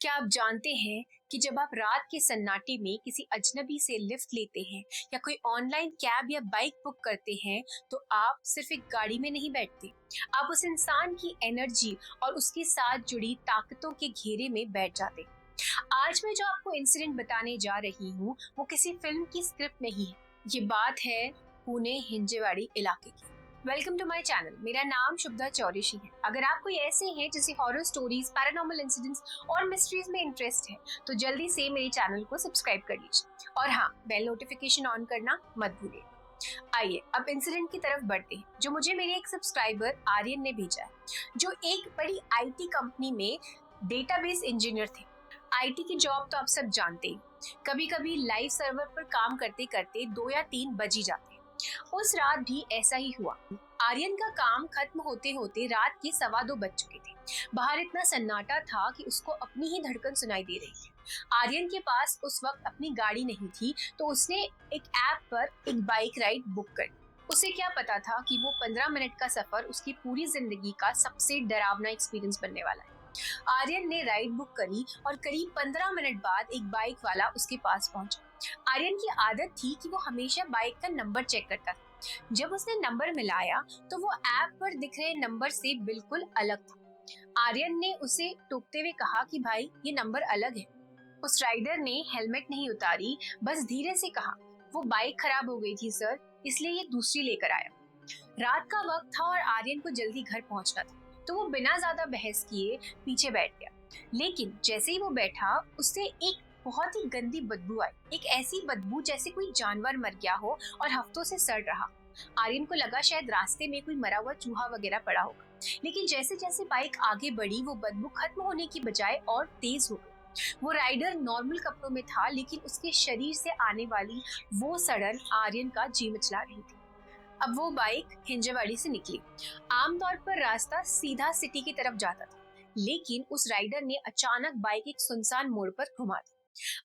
क्या आप जानते हैं कि जब आप रात के सन्नाटे में किसी अजनबी से लिफ्ट लेते हैं या कोई ऑनलाइन कैब या बाइक बुक करते हैं तो आप सिर्फ एक गाड़ी में नहीं बैठते। आप उस इंसान की एनर्जी और उसके साथ जुड़ी ताकतों के घेरे में बैठ जाते। आज मैं जो आपको इंसिडेंट बताने जा रही हूँ वो किसी फिल्म की स्क्रिप्ट नहीं है। ये बात है पुणे हिंजेवाड़ी इलाके की। Welcome to my channel. मेरा नाम शुभदा चौरिशी है। अगर आप कोई ऐसे हैं जिसे हॉरर स्टोरीज, पैरानॉर्मल इंसिडेंट्स और मिस्ट्रीज में इंटरेस्ट है तो जल्दी से मेरे चैनल को सब्सक्राइब कर लीजिए और हाँ, बेल नोटिफिकेशन ऑन करना मत भूलिए। आइए अब इंसिडेंट की तरफ बढ़ते हैं जो मुझे मेरे एक सब्सक्राइबर आर्यन ने भेजा है, जो एक बड़ी आईटी कंपनी में डेटाबेस इंजीनियर थे। आईटी की जॉब तो आप सब जानते हैं, कभी कभी लाइव सर्वर पर काम करते करते 2 या 3 बज ही जाते हैं। उस रात भी ऐसा ही हुआ। आर्यन का काम खत्म होते होते रात के 2:15 बज चुके थे। बाहर इतना सन्नाटा था कि उसको अपनी ही धड़कन सुनाई दे रही थी। आर्यन के पास उस वक्त अपनी गाड़ी नहीं थी तो उसने एक ऐप पर एक बाइक राइड बुक कर ली। उसे क्या पता था कि वो 15 मिनट का सफर उसकी पूरी जिंदगी का सबसे डरावना एक्सपीरियंस बनने वाला है। आर्यन ने राइड बुक करी और करीब 15 मिनट बाद एक बाइक वाला उसके पास पहुंचा। आर्यन की आदत थी कि वो हमेशा बाइक का नंबर चेक करता था। जब उसने नंबर मिलाया तो वो ऐप पर दिख रहे नंबर से बिल्कुल अलग था। आर्यन ने उसे टोकते हुए कहा कि भाई, ये नंबर अलग है। उस राइडर ने हेलमेट नहीं उतारी, बस धीरे से कहा, वो बाइक खराब हो गई थी सर, इसलिए ये दूसरी लेकर आया। रात का वक्त था और आर्यन को जल्दी घर पहुंचना था तो वो बिना ज्यादा बहस किए पीछे बैठ गया। लेकिन जैसे ही वो बैठा उससे एक बहुत ही गंदी बदबू आई। एक ऐसी बदबू जैसे कोई जानवर मर गया हो और हफ्तों से सड़ रहा। आर्यन को लगा शायद रास्ते में कोई मरा हुआ चूहा वगैरह पड़ा होगा। लेकिन जैसे जैसे बाइक आगे बढ़ी वो बदबू खत्म होने की बजाय और तेज हो गई। वो राइडर नॉर्मल कपड़ों में था लेकिन उसके शरीर से आने वाली वो सड़न आर्यन का जी मचला रही थी। अब वो बाइक हिंजेवाड़ी से निकली। आमतौर पर रास्ता सीधा सिटी की तरफ जाता था, लेकिन उस राइडर ने अचानक बाइक एक सुनसान मोड़ पर घुमा दी।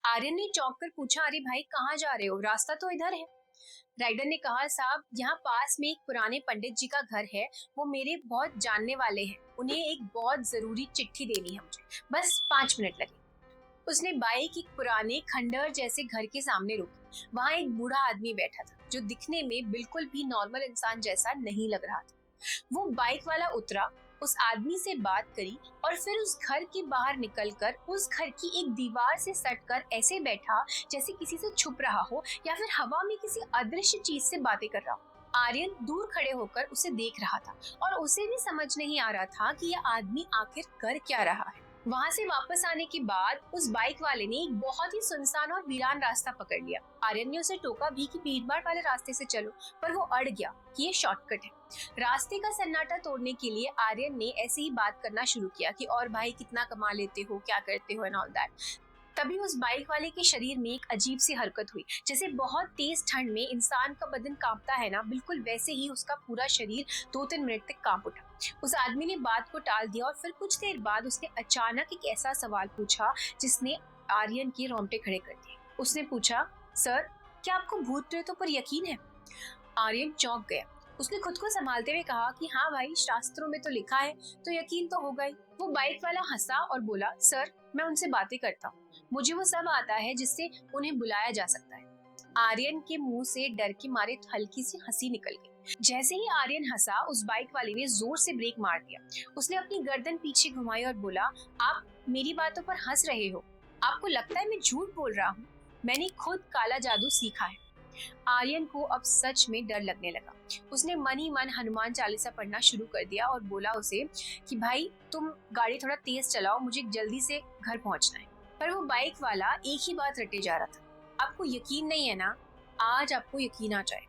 आर्यन ने चौंक कर पूछा, अरे भाई, कहाँ जा रहे हो? रास्ता तो इधर है। राइडर ने कहा, साहब, यहाँ पास में एक पुराने पंडित जी का घर है, वो मेरे बहुत जानने वाले हैं, उन्हें एक बहुत जरूरी चिट्ठी देनी है मुझे, बस 5 मिनट लगे। उसने बाइक एक पुराने खंडहर जैसे घर के सामने रोकी। वहाँ एक बूढ़ा आदमी बैठा था जो दिखने में बिल्कुल भी नॉर्मल इंसान जैसा नहीं लग रहा था। वो बाइक वाला उतरा, उस आदमी से बात करी और फिर उस घर के बाहर निकलकर उस घर की एक दीवार से सटकर ऐसे बैठा जैसे किसी से छुप रहा हो या फिर हवा में किसी अदृश्य चीज से बातें कर रहा हो। आर्यन दूर खड़े होकर उसे देख रहा था और उसे भी समझ नहीं आ रहा था कि यह आदमी आखिर कर क्या रहा है। वहां से वापस आने के बाद उस बाइक वाले ने एक बहुत ही सुनसान और वीरान रास्ता पकड़ लिया। आर्यन ने उसे टोका भी कि भीड़-भाड़ वाले रास्ते से चलो, पर वो अड़ गया कि ये शॉर्टकट है। रास्ते का सन्नाटा तोड़ने के लिए आर्यन ने ऐसे ही बात करना शुरू किया कि और भाई, कितना कमा लेते हो, क्या करते हो एंड ऑल दैट। तभी उस बाइक वाले के शरीर में एक अजीब सी हरकत हुई। जैसे बहुत तेज ठंड में इंसान का बदन कांपता है ना, बिल्कुल वैसे ही उसका पूरा शरीर 2-3 मिनट तक कांप उठा। उस आदमी ने बात को टाल दिया और फिर कुछ देर बाद उसने अचानक एक ऐसा सवाल पूछा जिसने आर्यन के रोंगटे खड़े कर दिए। उसने पूछा, सर, क्या आपको भूत प्रेतों पर यकीन है? आर्यन चौंक गया। उसने खुद को संभालते हुए कहा कि हाँ भाई, शास्त्रों में तो लिखा है तो यकीन तो होगा ही। वो बाइक वाला हंसा और बोला, सर, मैं उनसे बातें करता हूँ, मुझे वो सब आता है जिससे उन्हें बुलाया जा सकता है। आर्यन के मुंह से डर के मारे हल्की सी हंसी निकल गई। जैसे ही आर्यन हंसा उस बाइक वाले ने जोर से ब्रेक मार दिया। उसने अपनी गर्दन पीछे घुमाई और बोला, आप मेरी बातों पर हंस रहे हो? आपको लगता है मैं झूठ बोल रहा हूँ? मैंने खुद काला जादू सीखा है। आर्यन को अब सच में डर लगने लगा। उसने मन ही मन हनुमान चालीसा पढ़ना शुरू कर दिया और बोला उसे कि भाई, तुम गाड़ी थोड़ा तेज चलाओ, मुझे जल्दी से घर पहुंचना है। पर वो बाइक वाला एक ही बात रटे जा रहा था, आपको यकीन नहीं है ना? आज आपको यकीन आ जाए।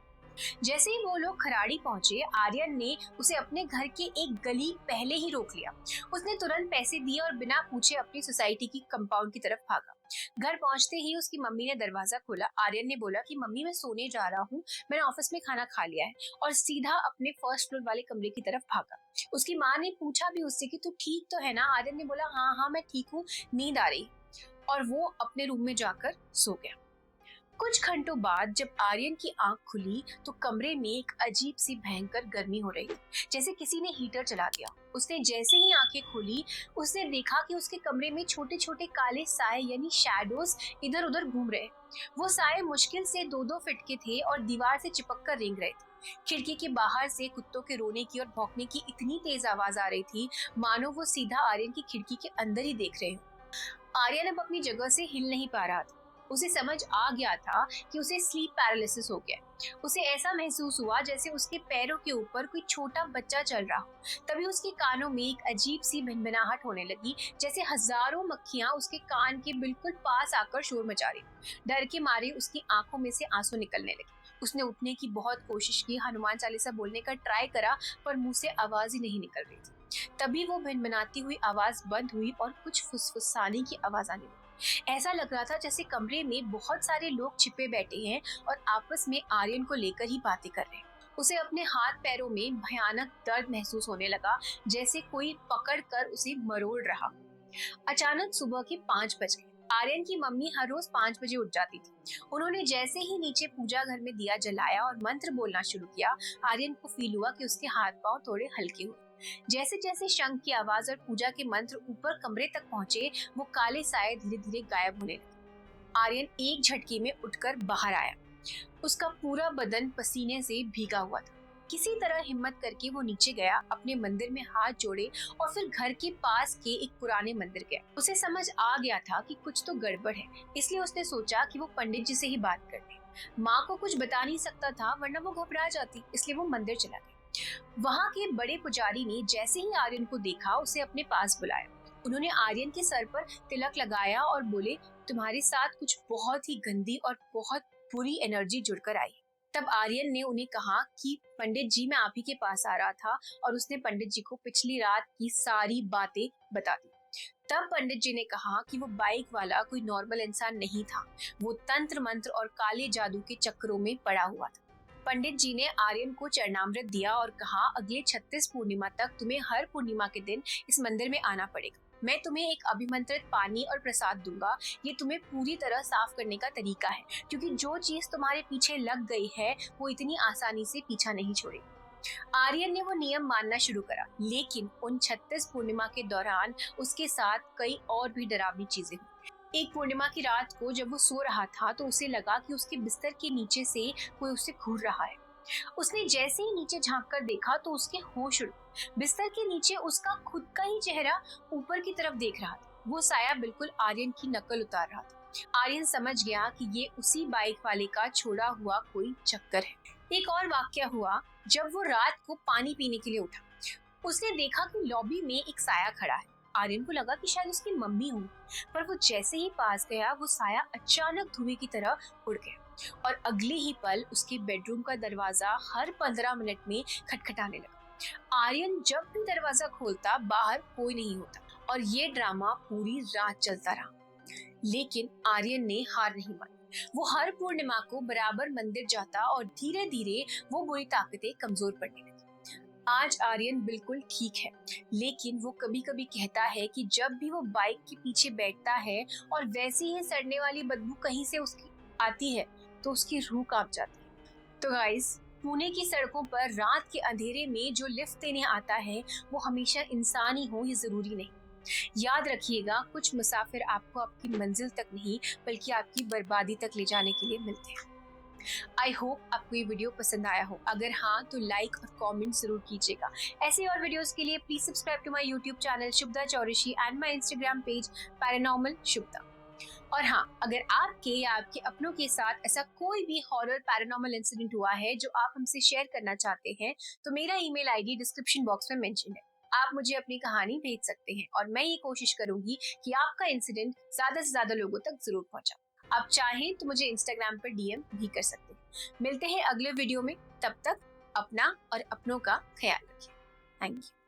जैसे ही वो लोग खराड़ी पहुंचे, आर्यन ने उसे अपने घर के एक गली पहले ही रोक लिया। उसने तुरंत पैसे दिए और बिना पूछे अपनी सोसाइटी की कंपाउंड की तरफ भागा। घर पहुंचते ही उसकी मम्मी ने दरवाजा खोला। आर्यन ने बोला कि मम्मी, मैं सोने जा रहा हूँ, मैंने ऑफिस में खाना खा लिया है, और सीधा अपने फर्स्ट फ्लोर वाले कमरे की तरफ भागा। उसकी माँ ने पूछा भी उससे कि तू ठीक तो है ना? आर्यन ने बोला, हाँ हाँ, मैं ठीक हूँ, नींद आ रही। और वो अपने रूम में जाकर सो गया। कुछ घंटों बाद जब आर्यन की आंख खुली तो कमरे में एक अजीब सी भयंकर गर्मी हो रही थी, जैसे किसी ने हीटर चला दिया। उसने जैसे ही आंखें खोली, उसने देखा कि उसके कमरे में छोटे छोटे काले साए यानी शैडोज इधर उधर घूम रहे। वो साए मुश्किल से 2-2 फीट के थे और दीवार से चिपक कर रेंग रहे थे। खिड़की के बाहर से कुत्तों के रोने की और भौंकने की इतनी तेज आवाज आ रही थी, मानो वो सीधा आर्यन की खिड़की के अंदर ही देख रहे हो। आर्यन अब अपनी जगह से हिल नहीं पा रहा था। उसे समझ आ गया था कि उसे स्लीप पैरालिसिस हो गया। उसे ऐसा महसूस हुआ जैसे उसके पैरों के ऊपर कोई छोटा बच्चा चल रहा हो। तभी उसके कानों में एक अजीब सी भिनभिनाहट होने लगी, जैसे हजारों मक्खियां उसके कान के बिल्कुल पास आकर शोर मचा रही। डर के मारे उसकी आंखों में से आंसू निकलने लगे। उसने उठने की बहुत कोशिश की, हनुमान चालीसा बोलने का ट्राई करा, पर मुंह से आवाज ही नहीं निकल रही थी। तभी वो भिनभिनाती हुई आवाज बंद हुई और कुछ फुसफुसाने की आवाज आने लगी। ऐसा लग रहा था जैसे कमरे में बहुत सारे लोग छिपे बैठे हैं और आपस में आर्यन को लेकर ही बातें कर रहे हैं। उसे अपने हाथ पैरों में भयानक दर्द महसूस होने लगा, जैसे कोई पकड़ कर उसे मरोड़ रहा। अचानक सुबह के 5 बज गए। आर्यन की मम्मी हर रोज 5 बजे उठ जाती थी। उन्होंने जैसे ही नीचे पूजा घर में दिया जलाया और मंत्र बोलना शुरू किया, आर्यन को फील हुआ कि उसके हाथ पांव थोड़े हल्के हुए। जैसे जैसे शंख की आवाज और पूजा के मंत्र ऊपर कमरे तक पहुंचे, वो काले साए धीरे धीरे गायब होने लगे। आर्यन एक झटके में उठकर बाहर आया। उसका पूरा बदन पसीने से भीगा हुआ था। किसी तरह हिम्मत करके वो नीचे गया, अपने मंदिर में हाथ जोड़े और फिर घर के पास के एक पुराने मंदिर गया। उसे समझ आ गया था कि कुछ तो गड़बड़ है, इसलिए उसने सोचा कि वो पंडित जी से ही बात कर ले। माँ को कुछ बता नहीं सकता था, वरना वो घबरा जाती, इसलिए वो मंदिर चला गया। वहाँ के बड़े पुजारी ने जैसे ही आर्यन को देखा, उसे अपने पास बुलाया। उन्होंने आर्यन के सर पर तिलक लगाया और बोले, तुम्हारे साथ कुछ बहुत ही गंदी और बहुत बुरी एनर्जी जुड़कर आई। तब आर्यन ने उन्हें कहा कि पंडित जी, मैं आप ही के पास आ रहा था, और उसने पंडित जी को पिछली रात की सारी बातें बता दी। तब पंडित जी ने कहा कि वो बाइक वाला कोई नॉर्मल इंसान नहीं था, वो तंत्र मंत्र और काले जादू के चक्रों में पड़ा हुआ था। पंडित जी ने आर्यन को चरणामृत दिया और कहा, अगले 36 पूर्णिमा तक तुम्हें हर पूर्णिमा के दिन इस मंदिर में आना पड़ेगा। मैं तुम्हें एक अभिमंत्रित पानी और प्रसाद दूंगा। ये तुम्हें पूरी तरह साफ करने का तरीका है, क्योंकि जो चीज तुम्हारे पीछे लग गई है वो इतनी आसानी से पीछा नहीं छोड़ेगी। आर्यन ने वो नियम मानना शुरू करा, लेकिन उन 36 पूर्णिमा के दौरान उसके साथ कई और भी डरावनी चीजें हुई। एक पूर्णिमा की रात को जब वो सो रहा था तो उसे लगा कि उसके बिस्तर के नीचे से कोई उसे घूर रहा है। उसने जैसे ही नीचे झांक कर देखा तो उसके होश उड़ गए। बिस्तर के नीचे उसका खुद का ही चेहरा ऊपर की तरफ देख रहा था। वो साया बिल्कुल आर्यन की नकल उतार रहा था। आर्यन समझ गया कि ये उसी बाइक वाले का छोड़ा हुआ कोई चक्कर है। एक और वाक्या हुआ जब वो रात को पानी पीने के लिए उठा। उसने देखा कि लॉबी में एक साया खड़ा है। आर्यन को लगा कि शायद उसकी मम्मी होगी, पर वो जैसे ही पास गया, वो साया अचानक धुएं की तरह उड़ गया और अगले ही पल उसके बेडरूम का दरवाजा हर 15 मिनट में खटखटाने लगा। आर्यन जब भी दरवाजा खोलता, बाहर कोई नहीं होता और ये ड्रामा पूरी रात चलता रहा। लेकिन आर्यन ने हार नहीं मानी। वो हर पूर्णिमा को बराबर मंदिर जाता और धीरे धीरे वो बुरी ताकतें कमजोर पड़ने लगी। आज आर्यन बिल्कुल ठीक है, लेकिन वो कभी कभी कहता है कि जब भी वो बाइक के पीछे बैठता है और वैसी ही सड़ने वाली बदबू कहीं से उसकी आती है तो उसकी रूह कांप जाती है। तो गाइस, पुणे की सड़कों पर रात के अंधेरे में जो लिफ्ट देने आता है वो हमेशा इंसान ही हो, ये जरूरी नहीं। याद रखिएगा, कुछ मुसाफिर आपको आपकी मंजिल तक नहीं बल्कि आपकी बर्बादी तक ले जाने के लिए मिलते हैं। आई होप आपको ये वीडियो पसंद आया हो। अगर हाँ तो लाइक और कमेंट जरूर कीजिएगा। ऐसे और वीडियोस के लिए please subscribe to my YouTube channel Shubhada Chaurasi and my Instagram page paranormal Shubhada. और हाँ, अगर आपके या आपके अपनों के साथ ऐसा कोई भी हॉरर पैरानॉर्मल इंसिडेंट हुआ है जो आप हमसे शेयर करना चाहते हैं, तो मेरा ईमेल आईडी डिस्क्रिप्शन बॉक्स में मेंशन है। आप मुझे अपनी कहानी भेज सकते हैं और मैं ये कोशिश करूंगी कि आपका इंसिडेंट ज्यादा से ज्यादा लोगों तक जरूर पहुंचाऊं। आप चाहें तो मुझे इंस्टाग्राम पर डीएम भी कर सकते हैं। मिलते हैं अगले वीडियो में, तब तक अपना और अपनों का ख्याल रखिए। Thank you.